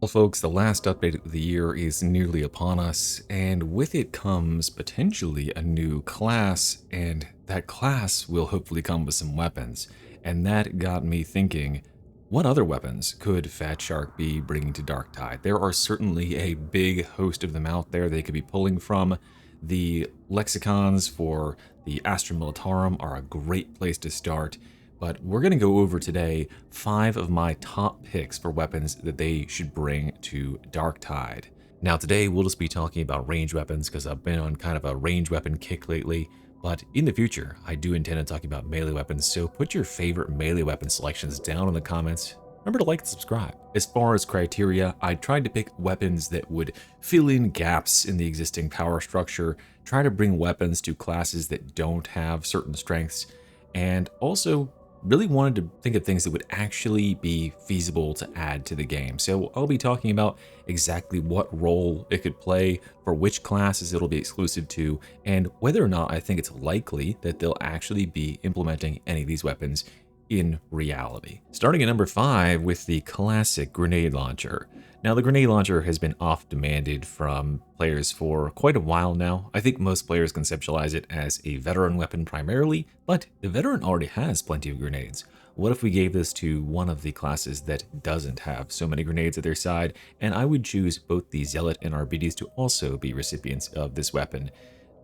Well, folks, the last update of the year is nearly upon us, and with it comes potentially a new class, and that class will hopefully come with some weapons. And that got me thinking, what other weapons could Fatshark be bringing to Darktide? There are certainly a big host of them out there they could be pulling from. The lexicons for the Astra Militarum are a great place to start. But we're going to go over today 5 of my top picks for weapons that they should bring to Darktide. Now today we'll just be talking about range weapons because I've been on kind of a range weapon kick lately, but in the future I do intend on talking about melee weapons, so put your favorite melee weapon selections down in the comments. Remember to like and subscribe. As far as criteria, I tried to pick weapons that would fill in gaps in the existing power structure, try to bring weapons to classes that don't have certain strengths, and also really wanted to think of things that would actually be feasible to add to the game. So I'll be talking about exactly what role it could play, for which classes it'll be exclusive to, and whether or not I think it's likely that they'll actually be implementing any of these weapons in reality. Starting at number 5 with the classic grenade launcher. Now, the grenade launcher has been oft demanded from players for quite a while now. I think most players conceptualize it as a veteran weapon primarily, but the veteran already has plenty of grenades. What if we gave this to one of the classes that doesn't have so many grenades at their side? And I would choose both the Zealot and RBDs to also be recipients of this weapon,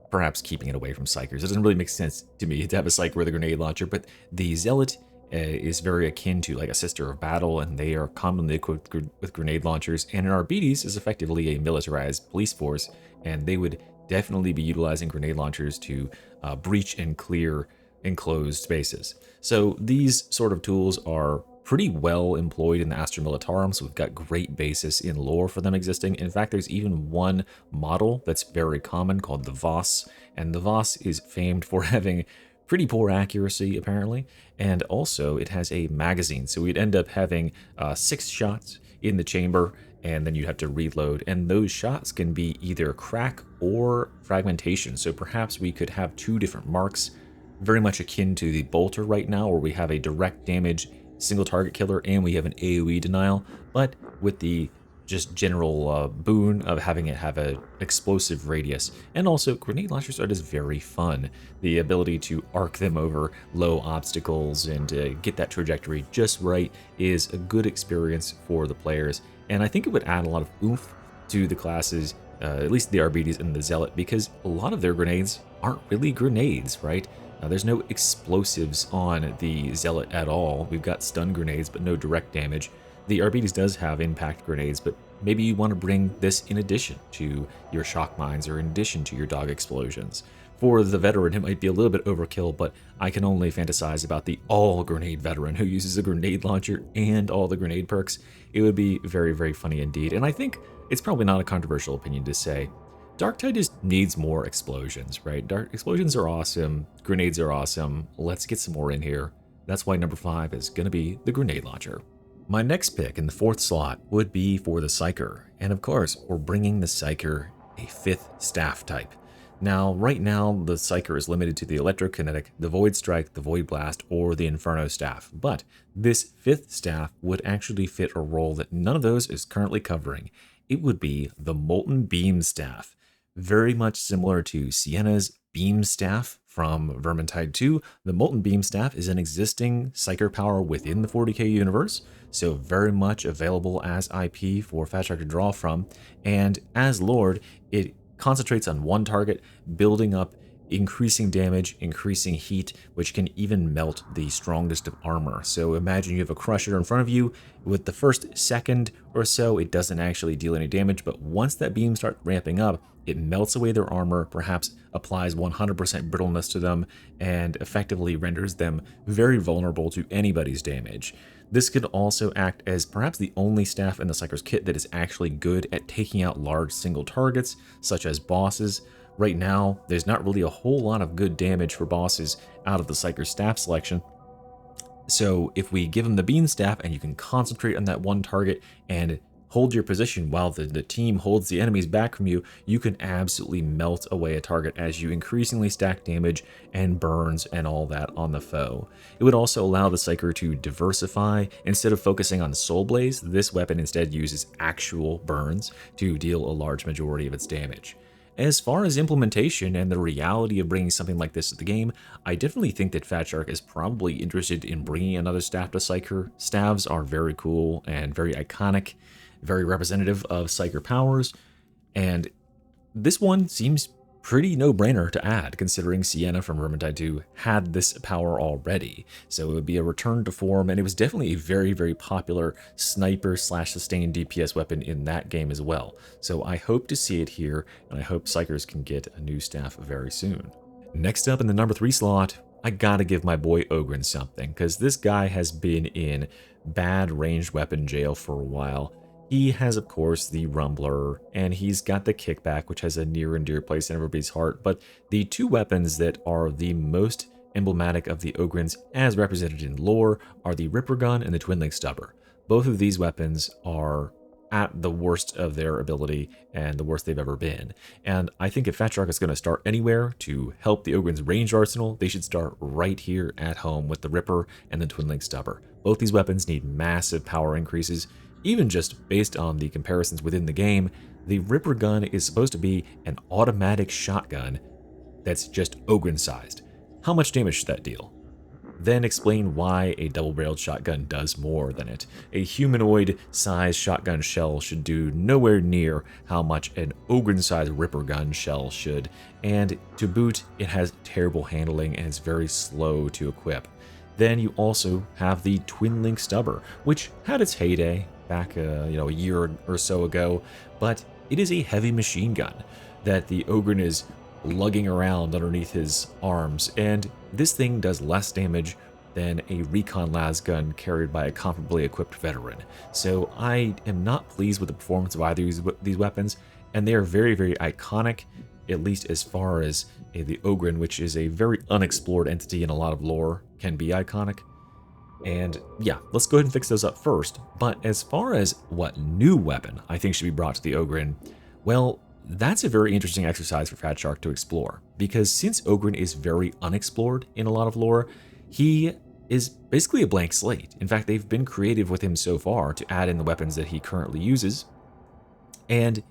perhaps keeping it away from Psychers. It doesn't really make sense to me to have a Psyker with a grenade launcher, but the Zealot is very akin to like a Sister of Battle, and they are commonly equipped with grenade launchers, and an RBDs is effectively a militarized police force, and they would definitely be utilizing grenade launchers to breach and clear enclosed spaces. So these sort of tools are pretty well employed in the Astra Militarum, so we've got great basis in lore for them existing. In fact, there's even one model that's very common called the Voss, and the Voss is famed for having pretty poor accuracy apparently, and also it has a magazine, so we'd end up having 6 shots in the chamber, and then you'd have to reload, and those shots can be either crack or fragmentation, so perhaps we could have 2 different marks, very much akin to the bolter right now, where we have a direct damage single target killer and we have an AoE denial, but with the just general boon of having it have an explosive radius. And also, grenade launchers are just very fun. The ability to arc them over low obstacles and get that trajectory just right is a good experience for the players. And I think it would add a lot of oomph to the classes, at least the RBDs and the Zealot, because a lot of their grenades aren't really grenades, right? There's no explosives on the Zealot at all. We've got stun grenades, but no direct damage. The RBDs does have impact grenades, but maybe you want to bring this in addition to your shock mines or in addition to your dog explosions. For the veteran, it might be a little bit overkill, but I can only fantasize about the all-grenade veteran who uses a grenade launcher and all the grenade perks. It would be very, very funny indeed, and I think it's probably not a controversial opinion to say Darktide just needs more explosions, right? Explosions are awesome, grenades are awesome, let's get some more in here. That's why number 5 is going to be the grenade launcher. My next pick in the 4th slot would be for the Psyker, and of course, we're bringing the Psyker a 5th staff type. Now, right now, the Psyker is limited to the Electrokinetic, the Void Strike, the Void Blast, or the Inferno staff, but this 5th staff would actually fit a role that none of those is currently covering. It would be the Molten Beam staff. Very much similar to Sienna's Beam Staff from Vermintide 2, the Molten Beam Staff is an existing Psyker power within the 40k universe, so very much available as IP for Fatshark to draw from, and as Lord, it concentrates on one target, building up increasing damage, increasing heat, which can even melt the strongest of armor. So imagine you have a crusher in front of you. With the first second or so, it doesn't actually deal any damage, but once that beam starts ramping up, it melts away their armor, perhaps applies 100% brittleness to them, and effectively renders them very vulnerable to anybody's damage. This could also act as perhaps the only staff in the Psyker's kit that is actually good at taking out large single targets, such as bosses. Right now, there's not really a whole lot of good damage for bosses out of the Psyker staff selection. So if we give them the beam staff and you can concentrate on that one target and hold your position while the team holds the enemies back from you, you can absolutely melt away a target as you increasingly stack damage and burns and all that on the foe. It would also allow the Psyker to diversify. Instead of focusing on Soul Blaze, this weapon instead uses actual burns to deal a large majority of its damage. As far as implementation and the reality of bringing something like this to the game, I definitely think that fatshark is probably interested in bringing another staff to Psyker. Staves are very cool and very iconic, very representative of Psyker powers, and this one seems pretty no-brainer to add, considering Sienna from Vermintide 2 had this power already. So it would be a return to form, and it was definitely a very, very popular sniper/sustained DPS weapon in that game as well. So I hope to see it here, and I hope Psykers can get a new staff very soon. Next up in the number 3 slot, I gotta give my boy Ogryn something, because this guy has been in bad ranged weapon jail for a while. He has, of course, the Rumbler, and he's got the Kickback, which has a near and dear place in everybody's heart, but the two weapons that are the most emblematic of the Ogryns as represented in lore are the Ripper Gun and the Twin Link Stubber. Both of these weapons are at the worst of their ability and the worst they've ever been. And I think if fatshark is going to start anywhere to help the Ogryns' range arsenal, they should start right here at home with the Ripper and the Twin Link Stubber. Both these weapons need massive power increases. Even just based on the comparisons within the game, the Ripper Gun is supposed to be an automatic shotgun that's just Ogryn sized. How much damage should that deal? Then explain why a double-barreled shotgun does more than it. A humanoid-sized shotgun shell should do nowhere near how much an Ogryn-sized Ripper Gun shell should, and to boot, it has terrible handling and is very slow to equip. Then you also have the Twin Link Stubber, which had its heyday back a year or so ago, but it is a heavy machine gun that the Ogryn is lugging around underneath his arms, and this thing does less damage than a recon lasgun carried by a comparably equipped veteran. So I am not pleased with the performance of either of these weapons, and they are very, very iconic, at least as far as the Ogryn, which is a very unexplored entity in a lot of lore, can be iconic. And yeah, let's go ahead and fix those up first. But as far as what new weapon I think should be brought to the Ogryn, well, that's a very interesting exercise for fatshark to explore. Because since Ogryn is very unexplored in a lot of lore, he is basically a blank slate. In fact, they've been creative with him so far to add in the weapons that he currently uses. And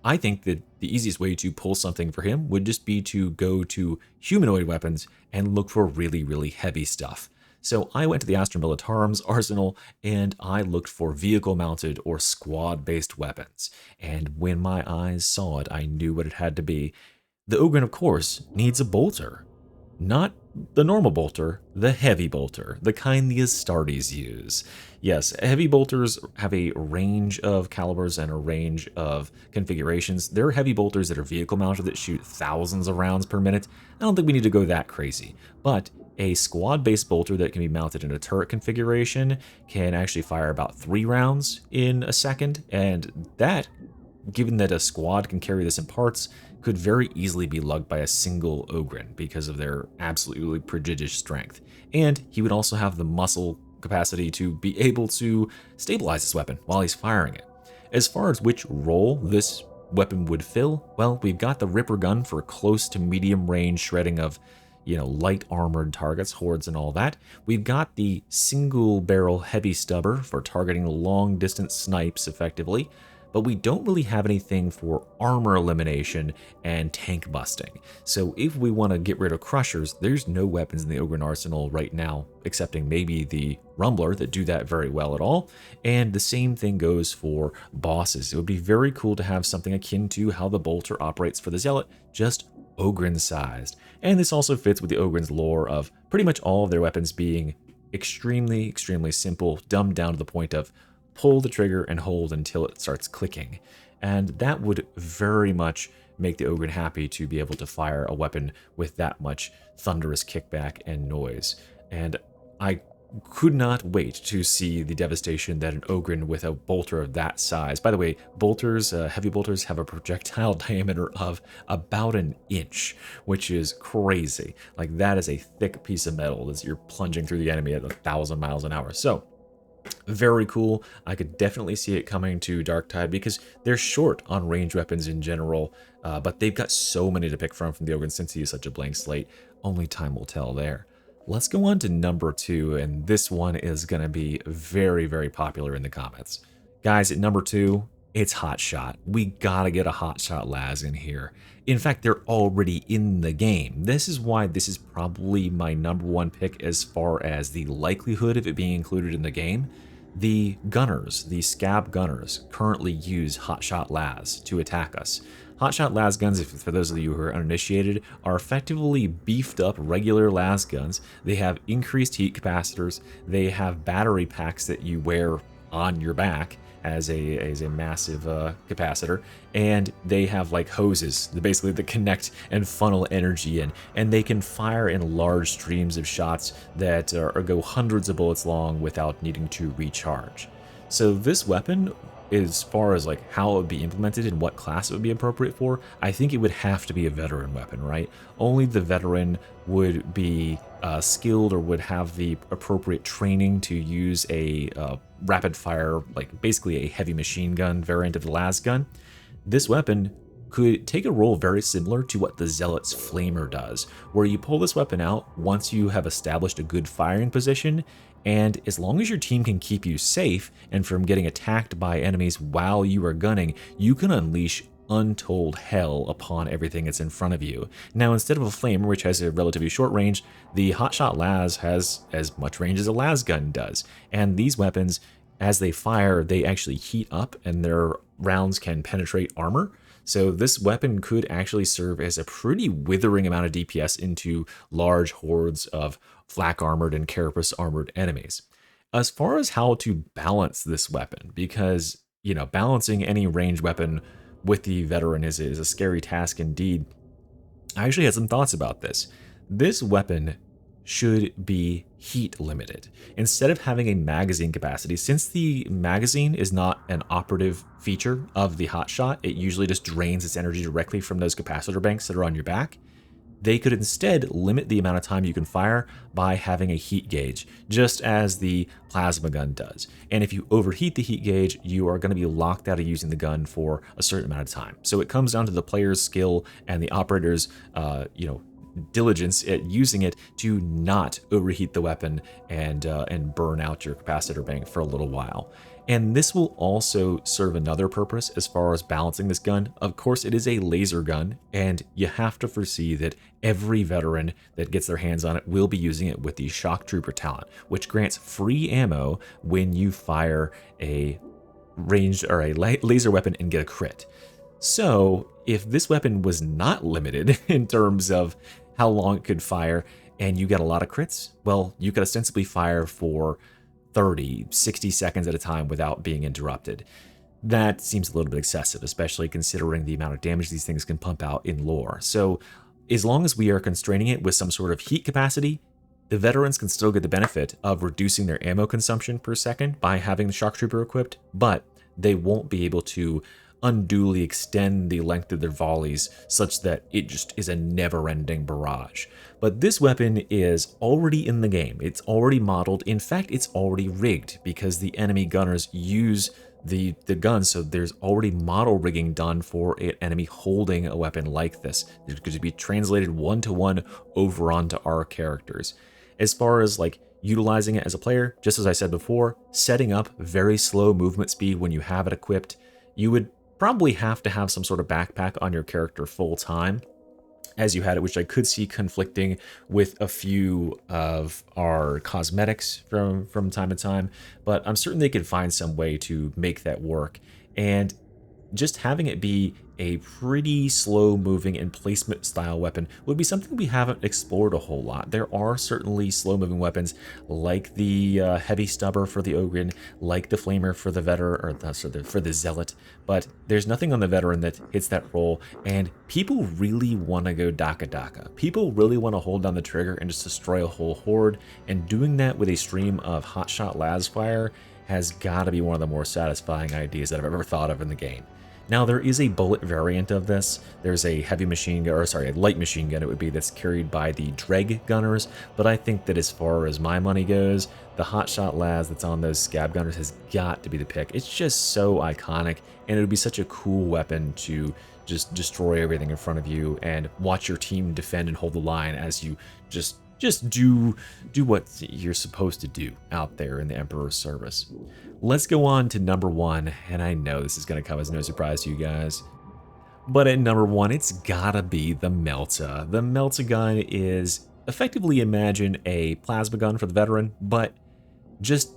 I think that the easiest way to pull something for him would just be to go to humanoid weapons and look for really, really heavy stuff. So I went to the Astra Militarum's arsenal and I looked for vehicle-mounted or squad-based weapons. And when my eyes saw it, I knew what it had to be. The Ogryn, of course, needs a bolter. Not the normal bolter, the heavy bolter, the kind the Astartes use. Yes, heavy bolters have a range of calibers and a range of configurations. There are heavy bolters that are vehicle-mounted that shoot thousands of rounds per minute. I don't think we need to go that crazy, but a squad-based bolter that can be mounted in a turret configuration can actually fire about 3 rounds in a second, and that, given that a squad can carry this in parts, could very easily be lugged by a single Ogryn because of their absolutely prodigious strength. And he would also have the muscle capacity to be able to stabilize this weapon while he's firing it. As far as which role this weapon would fill, well, we've got the Ripper Gun for close to medium range shredding of light armored targets, hordes and all that. We've got the single barrel heavy stubber for targeting long distance snipes effectively, but we don't really have anything for armor elimination and tank busting. So if we want to get rid of crushers, there's no weapons in the Ogryn arsenal right now, excepting maybe the Rumbler that do that very well at all. And the same thing goes for bosses. It would be very cool to have something akin to how the bolter operates for the Zealot, just Ogryn sized. And this also fits with the Ogryn's lore of pretty much all of their weapons being extremely, extremely simple, dumbed down to the point of pull the trigger and hold until it starts clicking. And that would very much make the Ogryn happy to be able to fire a weapon with that much thunderous kickback and noise. And I could not wait to see the devastation that an Ogryn with a bolter of that size. By the way, bolters, heavy bolters, have a projectile diameter of about 1 inch, which is crazy. Like, that is a thick piece of metal as you're plunging through the enemy at 1,000 miles an hour. So Very cool. I could definitely see it coming to Darktide because they're short on ranged weapons in general, but they've got so many to pick from the Ogryn since he is such a blank slate. Only time will tell there. Let's go on to number 2, and this one is going to be very, very popular in the comments. Guys, at number 2, it's Hotshot. We gotta get a Hotshot las in here. In fact, they're already in the game. This is why this is probably my number 1 pick as far as the likelihood of it being included in the game. The gunners, the scab gunners, currently use Hotshot las to attack us. Hotshot las guns, for those of you who are uninitiated, are effectively beefed up regular las guns. They have increased heat capacitors. They have battery packs that you wear on your back as a massive capacitor, and they have like hoses that basically that connect and funnel energy in, and they can fire in large streams of shots that go hundreds of bullets long without needing to recharge. So this weapon, as far as like how it would be implemented and what class it would be appropriate for, I think it would have to be a veteran weapon, right? Only the veteran would be skilled or would have the appropriate training to use a rapid fire, like basically a heavy machine gun variant of the lasgun. This weapon could take a role very similar to what the Zealot's Flamer does, where you pull this weapon out once you have established a good firing position, and as long as your team can keep you safe and from getting attacked by enemies while you are gunning, you can unleash untold hell upon everything that's in front of you. Now, instead of a flamer, which has a relatively short range, the Hotshot las has as much range as a lasgun does. And these weapons, as they fire, they actually heat up and their rounds can penetrate armor. So this weapon could actually serve as a pretty withering amount of DPS into large hordes of flak armored and carapace armored enemies. As far as how to balance this weapon, because, you know, balancing any ranged weapon with the veteran is a scary task indeed. I actually had some thoughts about this. This weapon should be heat limited. Instead of having a magazine capacity, since the magazine is not an operative feature of the Hotshot, it usually just drains its energy directly from those capacitor banks that are on your back. They could instead limit the amount of time you can fire by having a heat gauge, just as the plasma gun does. And if you overheat the heat gauge, you are going to be locked out of using the gun for a certain amount of time. So it comes down to the player's skill and the operator's, diligence at using it to not overheat the weapon and burn out your capacitor bank for a little while. And this will also serve another purpose as far as balancing this gun. Of course, it is a laser gun, and you have to foresee that every veteran that gets their hands on it will be using it with the Shock Trooper talent, which grants free ammo when you fire a ranged or a laser weapon and get a crit. So if this weapon was not limited in terms of how long it could fire and you get a lot of crits, well, you could ostensibly fire for 30, 60 seconds at a time without being interrupted. That seems a little bit excessive, especially considering the amount of damage these things can pump out in lore. So as long as we are constraining it with some sort of heat capacity, the veterans can still get the benefit of reducing their ammo consumption per second by having the Shock Trooper equipped, but they won't be able to unduly extend the length of their volleys such that it just is a never-ending barrage. But this weapon is already in the game. It's already modeled. In fact, it's already rigged because the enemy gunners use the gun, so there's already model rigging done for an enemy holding a weapon like this. It's going to be translated one-to-one over onto our characters. As far as like utilizing it as a player, just as I said before, setting up very slow movement speed when you have it equipped, you would probably have to have some sort of backpack on your character full time as you had it, which I could see conflicting with a few of our cosmetics from time to time, but I'm certain they could find some way to make that work. And just having it be a pretty slow moving and placement style weapon would be something we haven't explored a whole lot. There are certainly slow moving weapons like the heavy stubber for the Ogryn, like the flamer for the veteran, or for the zealot, but there's nothing on the veteran that hits that role, and people really want to go daka. People really want to hold down the trigger and just destroy a whole horde, and doing that with a stream of Hotshot las fire has got to be one of the more satisfying ideas that I've ever thought of in the game. Now there is a bullet variant of this. There's a heavy machine gun, or sorry, a light machine gun it would be, that's carried by the Dreg gunners, but I think that as far as my money goes, the Hotshot las that's on those scab gunners has got to be the pick. It's just so iconic, and it would be such a cool weapon to just destroy everything in front of you and watch your team defend and hold the line as you just do what you're supposed to do out there in the Emperor's service. Let's go on to number 1, and I know this is going to come as no surprise to you guys, but at number 1, it's gotta be the Melta. The Melta gun is effectively, imagine a plasma gun for the veteran, but just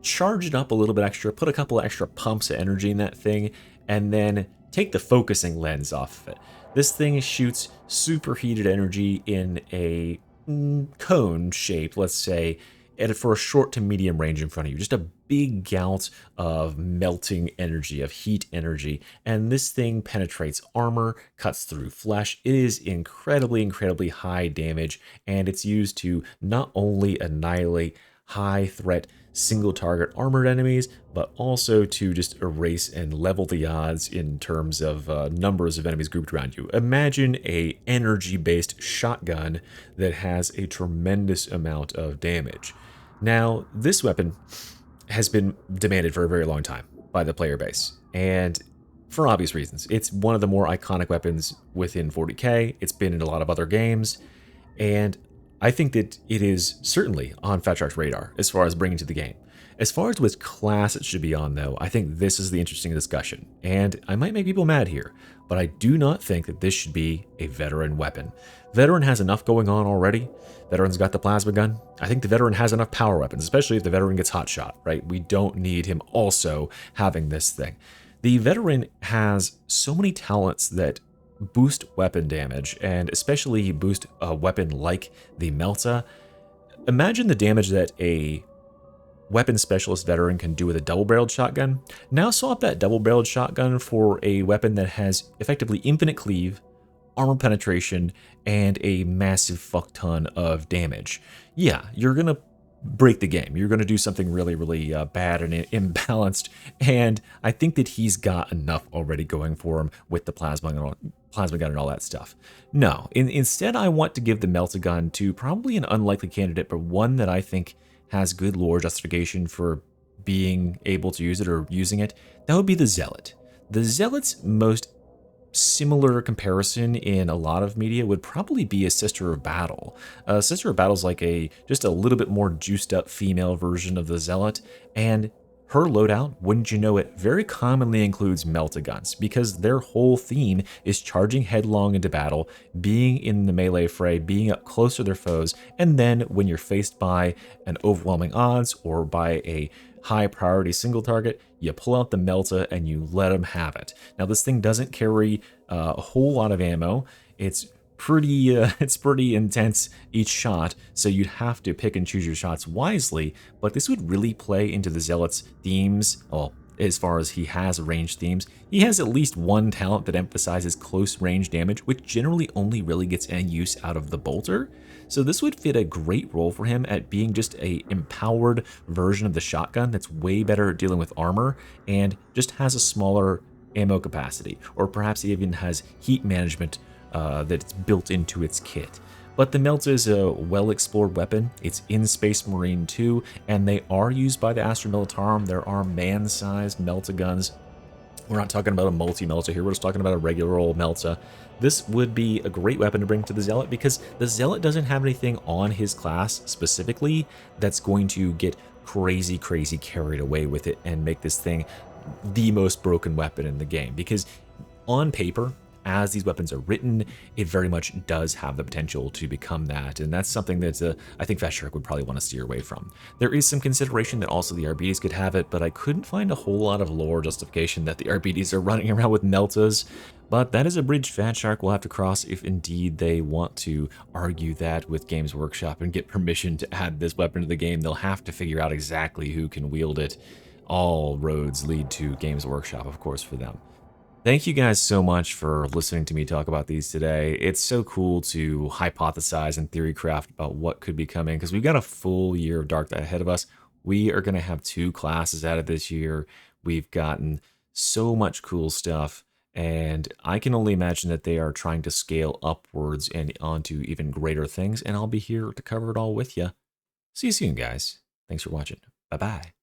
charge it up a little bit extra, put a couple of extra pumps of energy in that thing, and then take the focusing lens off of it. This thing shoots superheated energy in a cone shape, let's say, and for a short to medium range in front of you. Just a big gout of melting energy, of heat energy. And this thing penetrates armor, cuts through flesh. It is incredibly, incredibly high damage, and it's used to not only annihilate high threat single target armored enemies, but also to just erase and level the odds in terms of numbers of enemies grouped around you. Imagine a energy-based shotgun that has a tremendous amount of damage. Now, this weapon has been demanded for a very long time by the player base, and for obvious reasons. It's one of the more iconic weapons within 40k. It's been in a lot of other games, and I think that it is certainly on fatshark's radar as far as bringing to the game. As far as which class it should be on, though, I think this is the interesting discussion, and I might make people mad here, but I do not think that this should be a veteran weapon. Veteran has enough going on already. Veteran's got the plasma gun. I think the veteran has enough power weapons, especially if the veteran gets Hotshot, right? We don't need him also having this thing. The veteran has so many talents that boost weapon damage, and especially boost a weapon like the Melta. Imagine the damage that a weapon specialist veteran can do with a double-barreled shotgun. Now swap that double-barreled shotgun for a weapon that has effectively infinite cleave, armor penetration, and a massive fuck ton of damage. Yeah, you're gonna break the game. You're gonna do something really, really bad and imbalanced, and I think that he's got enough already going for him with the plasma gun and all that stuff. No, instead I want to give the Melta gun to probably an unlikely candidate, but one that I think has good lore justification for being able to use it or using it. That would be the Zealot. The Zealot's most similar comparison in a lot of media would probably be a Sister of Battle. Sister of Battle is like just a little bit more juiced up female version of the Zealot, and her loadout, wouldn't you know it, very commonly includes Melta guns, because their whole theme is charging headlong into battle, being in the melee fray, being up close to their foes, and then when you're faced by an overwhelming odds or by a high priority single target, you pull out the Melta and you let them have it. Now this thing doesn't carry a whole lot of ammo. It's pretty intense each shot, so you'd have to pick and choose your shots wisely, but this would really play into the Zealot's themes. Well, as far as he has ranged themes, he has at least one talent that emphasizes close range damage, which generally only really gets any use out of the bolter. So this would fit a great role for him at being just a empowered version of the shotgun that's way better at dealing with armor and just has a smaller ammo capacity, or perhaps even has heat management that's built into its kit. But the Melta is a well-explored weapon. It's in Space Marine 2, and they are used by the Astra Militarum. There are man-sized Melta guns. We're not talking about a multi-Melta here, we're just talking about a regular old Melta. This would be a great weapon to bring to the Zealot, because the Zealot doesn't have anything on his class specifically that's going to get crazy carried away with it and make this thing the most broken weapon in the game. Because on paper, as these weapons are written, it very much does have the potential to become that, and that's something that I think fatshark would probably want to steer away from. There is some consideration that also the RBDs could have it, but I couldn't find a whole lot of lore justification that the RBDs are running around with Meltas, but that is a bridge fatshark will have to cross if indeed they want to argue that with Games Workshop and get permission to add this weapon to the game. They'll have to figure out exactly who can wield it. All roads lead to Games Workshop, of course, for them. Thank you guys so much for listening to me talk about these today. It's so cool to hypothesize and theory craft about what could be coming, because we've got a full year of Darktide ahead of us. We are going to have 2 classes out of this year. We've gotten so much cool stuff And I can only imagine that they are trying to scale upwards and onto even greater things, and I'll be here to cover it all with you. See you soon, guys. Thanks for watching. Bye-bye.